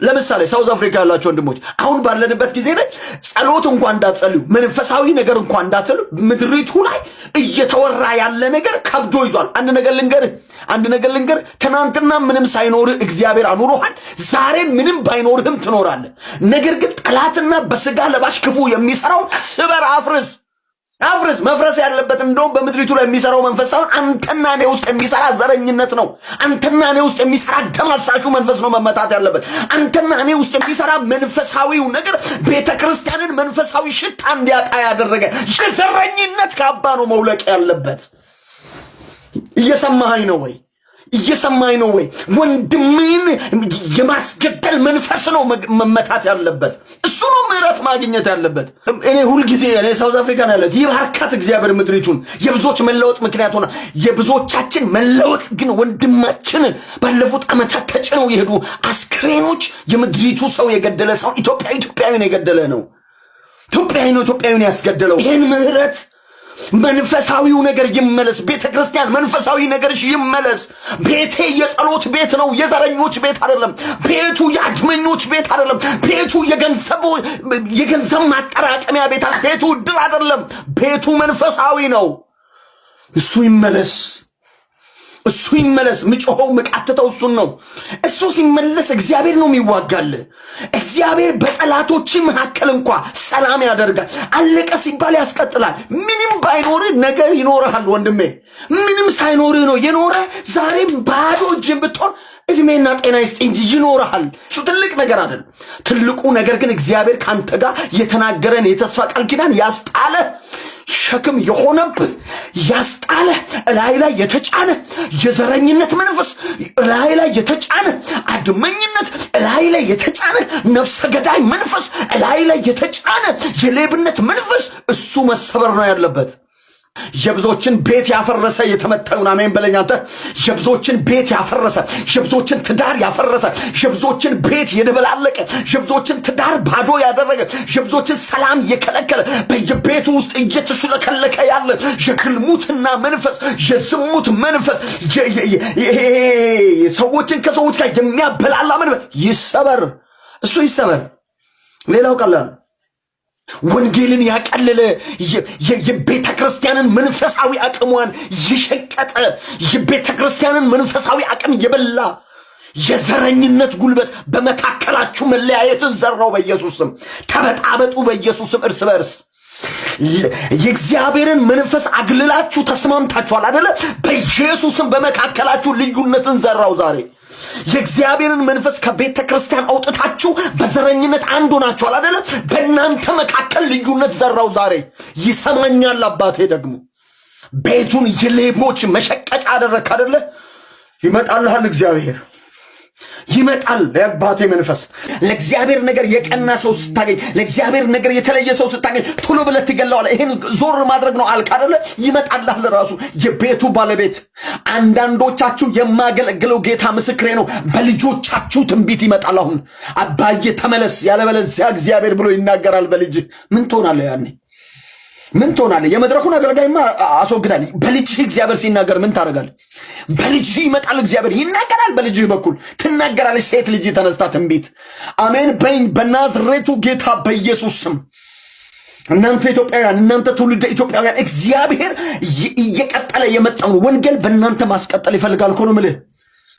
ለምሳሌ ሳውዝ አፍሪካ ያላችሁ ወንድሞች አሁን ባለንበት ጊዜ ላይ ጸሎት እንኳን እንዳትጸልዩ መንፈሳዊ ነገር እንኳን እንዳትሉ ምድሪቱ ላይ እየተወራ ያለ ነገር ከብዶ ይዟል። አንድ ነገር ልንገር ትናንትና ምንም ሳይኖር እግዚአብሔር አኑሮሃል። ዛሬ ምንም ባይኖርህም ትኖራለህ። ነገር ግን ጠላትና በስጋ ለባሽ ክፉ የሚሰራው ስበር አፍርስ መፍረስ ያለበት እንደውም በምድሪቱ ላይ የሚሰራው መንፈስ ሳይሆን አንተና እኔ ውስጥ የሚሰራ ዘረኝነት ነው። አንተና እኔ ውስጥ የሚሰራ ደም አፍሳሹ መንፈስ ነው መመታት ያለበት። አንተና እኔ ውስጥ የሚሰራ መንፈሳዊው ነገር ቤተክርስቲያንን መንፈሳዊ ሽታ እንዲያጣ ያደረገ የዘረኝነት ካባ ነው መውለቅ ያለበት። እየሰማኸኝ ነው ወይ? ወንድምን የማስገደል መንፈስ ነው መመታት ያለበት። እሱ ነው ምህረት ማግኘት ያለበት። እኔ ሁሉ ጊዜ ሳውዝ አፍሪካ ነው ያለው ይባርካት እግዚአብሔር ምድሪቱን የብዙዎች መለወጥ ምክንያት ሆና የብዙዎቻችን መለወጥ ግን ወንድማችንን ባለፉት ዓመታት ተጭነው የሄዱ አስክሬኖች የምድሪቱ ሰው የገደለ ሰው ኢትዮጵያዊን የገደለ ነው። ኢትዮጵያዊን ያስገደለው ይሄን ምህረት መንፈሳዊው ነገር ይመለስ። ቤተክርስቲያን መንፈሳዊ ነገርሽ ይመለስ። ቤቴ የጸሎት ቤት ነው፣ የዘረኞች ቤት አይደለም። ቤቱ የአድመኞች ቤት አይደለም። ቤቱ የገንዘብ ማጠራቀሚያ ቤት አይደለም። ቤቱ ድር አይደለም። ቤቱ መንፈሳዊ ነው። እሱ ይመለስ። ምጮኸው ምቃተተው እሱን ነው። እሱ ሲመለስ እግዚአብሔር ነው የሚዋጋል። እግዚአብሔር በጠላቶች መካከል እንኳን ሰላም ያደርጋል። አለቀ ሲባል ያስቀጥላል። ምንም ባይኖር ነገ ይኖርሃል ወንድሜ። ምንም ሳይኖር ነው የኖረ። ዛሬም ባዶ እጅን ብትሆን እድሜና ጤና ይስጥ እንጂ ይኖርሃል። እሱ ትልቅ ነገር አይደለም። ትልቁ ነገር ግን እግዚአብሔር ካንተ ጋር የተናገረን የተስፋ ቃል ኪዳን ያስጣለ ሸክም የሆነብህ ያስጣለ እላይ ላይ የተጫነ የዘረኝነት መንፈስ እላይ ላይ የተጫነ አድመኝነት እላይ ላይ የተጫነ ነፍሰ ገዳይ መንፈስ እላይ ላይ የተጫነ የሌብነት መንፈስ እሱ መሰበር ነው ያለበት። የብዙዎችን ቤት ያፈረሰ የተመታውን አሜን በለኝ አንተ። የብዙዎችን ቤት ያፈረሰ፣ የብዙዎችን ትዳር ያፈረሰ፣ የብዙዎችን ቤት የደበላለቀ፣ የብዙዎችን ትዳር ባዶ ያደረገ፣ የብዙዎችን ሰላም የከለከለ፣ በየቤቱ ውስጥ እየተሽለከለከ ያለ የግልሙትና መንፈስ፣ የዝሙት መንፈስ፣ ሰዎችን ከሰዎች ጋር የሚያበላላ መንፈስ ይሰበር። እሱ ይሰበር። ሌላው ቀላል ወንጌልን ያቀለለ የቤተ ክርስቲያንን መንፈሳዊ አቅሟን ይሸቀጠ የቤተ ክርስቲያንን መንፈሳዊ አቅም የበላ የዘረኝነት ጉልበት በመካከላችሁ መለያየትን ዘራው በኢየሱስም። ተበጣበጡ በኢየሱስም እርስ በርስ። የእግዚአብሔርን መንፈስ አግልላችሁ ተስማምታችኋል አይደለ? በኢየሱስም በመካከላችሁ ልዩነትን ዘራው ዛሬ። የእግዚአብሔርን መንፈስ ከቤተ ክርስቲያን አውጥታችሁ በዘረኝነት አንዱ ናችኋል አይደለ? በእናንተ መካከል ልዩነት ዘራው ዛሬ። ይሰማኛል አባቴ። ደግሞ ቤቱን የሌቦች መሸቀጫ አደረክ አይደለ? ይመጣልሃል እግዚአብሔር፣ ይመጣል የአባቴ መንፈስ። ለእግዚአብሔር ነገር የቀና ሰው ስታገኝ፣ ለእግዚአብሔር ነገር የተለየ ሰው ስታገኝ ቶሎ ብለህ ትገለዋለህ። ይሄን ዞር ማድረግ ነው አልክ አይደለ? ይመጣልሃል ራሱ የቤቱ ባለቤት። አንዳንዶቻችሁ የማገለግለው ጌታ ምስክሬ ነው፣ በልጆቻችሁ ትንቢት ይመጣል። አሁን አባዬ ተመለስ ያለበለዚያ እግዚአብሔር ብሎ ይናገራል በልጅ። ምን ትሆናለህ ያኔ? ምን ትሆናለህ? የመድረኩን አገልጋይማ አስወግዳል። በልጅህ እግዚአብሔር ሲናገር ምን ታደርጋለህ? በልጅህ ይመጣል እግዚአብሔር ይናገራል። በልጅህ በኩል ትናገራለች ሴት ልጅ ተነስታ ትንቢት። አሜን በይኝ በናዝሬቱ ጌታ በኢየሱስ ስም። እናንተ ኢትዮጵያውያን፣ እናንተ ትውልደ ኢትዮጵያውያን እግዚአብሔር እየቀጠለ የመጣውን ወንጌል በእናንተ ማስቀጠል ይፈልጋል እኮ ነው የምልህ።